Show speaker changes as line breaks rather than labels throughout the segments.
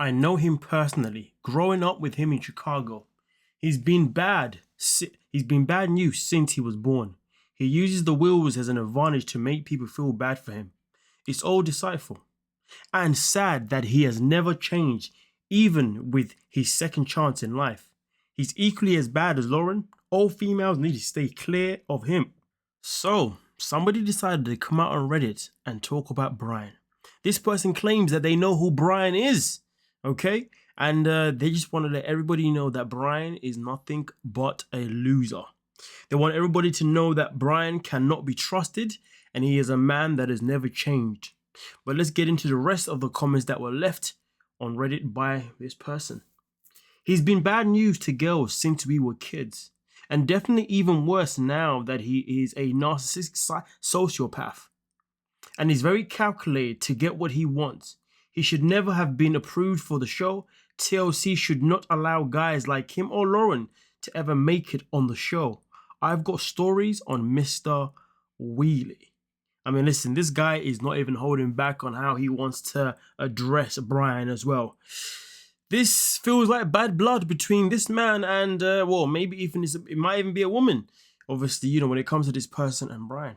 I know him personally, growing up with him in Chicago. He's been bad. He's been bad news since he was born. He uses the wheels as an advantage to make people feel bad for him. It's all deceitful. And sad that he has never changed, even with his second chance in life. He's equally as bad as Lauren. All females need to stay clear of him. So, somebody decided to come out on Reddit and talk about Brian. This person claims that they know who Brian is, okay? And they just want to let everybody know that Brian is nothing but a loser. They want everybody to know that Brian cannot be trusted and he is a man that has never changed. But let's get into the rest of the comments that were left on Reddit by this person. He's been bad news to girls since we were kids. And definitely even worse now that he is a narcissistic sociopath. And he's very calculated to get what he wants. He should never have been approved for the show. TLC should not allow guys like him or Lauren to ever make it on the show. I've got stories on Mr. Wheelie. I mean, listen, this guy is not even holding back on how he wants to address Brian as well. This feels like bad blood between this man and, well, maybe even it might even be a woman. Obviously, you know, when it comes to this person and Brian.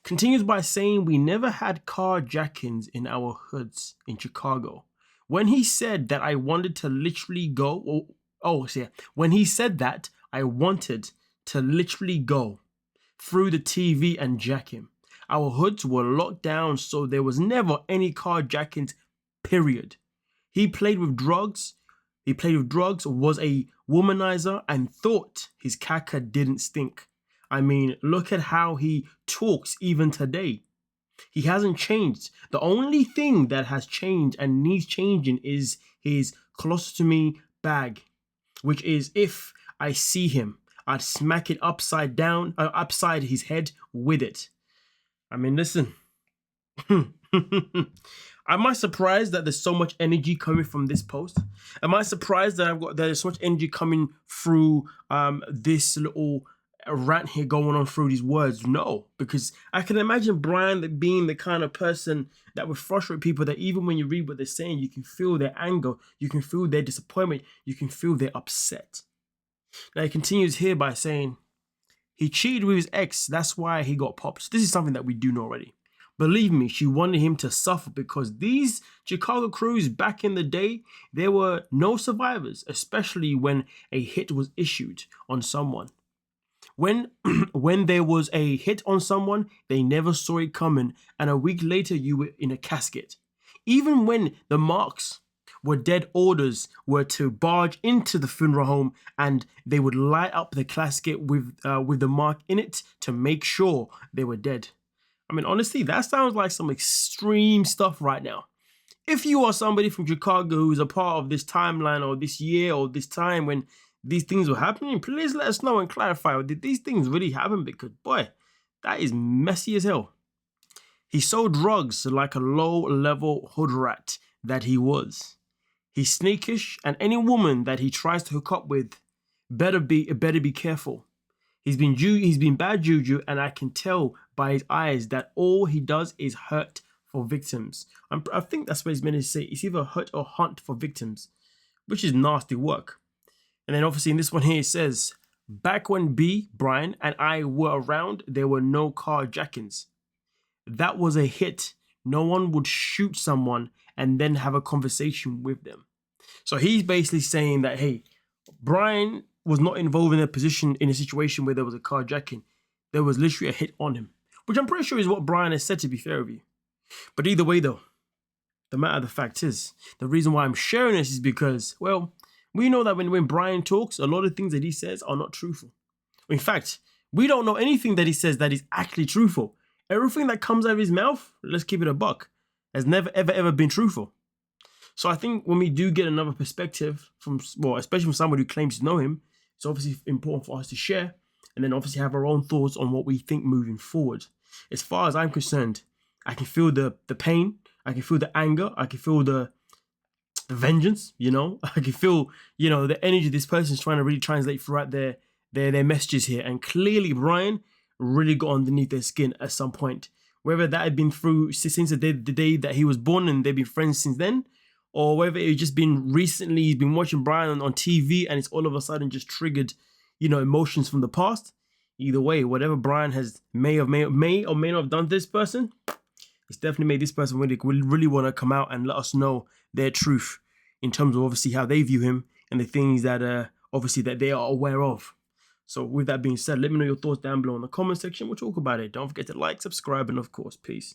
Continues by saying, we never had carjackings in our hoods in Chicago. When he said that I wanted to literally go, when he said that I wanted to literally go through the TV and jack him. Our hoods were locked down, so there was never any carjackings, period. He played with drugs, was a womanizer, and thought his caca didn't stink. I mean, look at how he talks even today. He hasn't changed. The only thing that has changed and needs changing is his colostomy bag, which is if I see him, I'd smack it upside his head with it. I mean, listen. Am I surprised that there's so much energy coming from this post? Am I surprised that there's so much energy coming through this little rant here going on through these words? No, because I can imagine Brian being the kind of person that would frustrate people, that even when you read what they're saying, you can feel their anger, you can feel their disappointment, you can feel their upset. Now he continues here by saying, he cheated with his ex, that's why he got popped. This is something that we do know already. Believe me, she wanted him to suffer because these Chicago crews back in the day, there were no survivors, especially when a hit was issued on someone. When there was a hit on someone, they never saw it coming, and a week later you were in a casket. Even when the marks were dead, orders were to barge into the funeral home and they would light up the casket with the mark in it to make sure they were dead. I mean, honestly, that sounds like some extreme stuff right now. If you are somebody from Chicago who's a part of this timeline or this year or this time when these things were happening, please let us know and clarify. Did these things really happen? Because, boy, that is messy as hell. He sold drugs like a low-level hood rat that he was. He's sneakish, and any woman that he tries to hook up with better be careful. He's been bad juju, and I can tell by his eyes that all he does is hurt for victims. I think that's what he's meant to say. It's either hurt or hunt for victims, which is nasty work. And then obviously in this one here it says, back when Brian and I were around, there were no carjackings. That was a hit. No one would shoot someone and then have a conversation with them. So he's basically saying that, hey, Brian was not involved in a situation where there was a carjacking. There was literally a hit on him, which I'm pretty sure is what Brian has said, to be fair with you. But either way though, the matter of the fact is, the reason why I'm sharing this is because, well, we know that when Brian talks, a lot of things that he says are not truthful. In fact, we don't know anything that he says that is actually truthful. Everything that comes out of his mouth, let's keep it a buck, has never, ever been truthful. So I think when we do get another perspective from, well, especially from somebody who claims to know him, it's obviously important for us to share and then obviously have our own thoughts on what we think moving forward. As far as I'm concerned, I can feel the pain, I can feel the anger, I can feel the vengeance, you know, I can feel, you know, the energy this person's trying to really translate throughout their messages here. And clearly Brian really got underneath their skin at some point, whether that had been through since the day that he was born and they've been friends since then, or whether it's just been recently he's been watching Brian on TV and it's all of a sudden just triggered, emotions from the past. Either way, whatever Brian may or may not have done to this person, it's definitely made this person really want to come out and let us know their truth in terms of obviously how they view him and the things that obviously that they are aware of. So with that being said, let me know your thoughts down below in the comment section. We'll talk about it. Don't forget to like, subscribe, and of course, peace.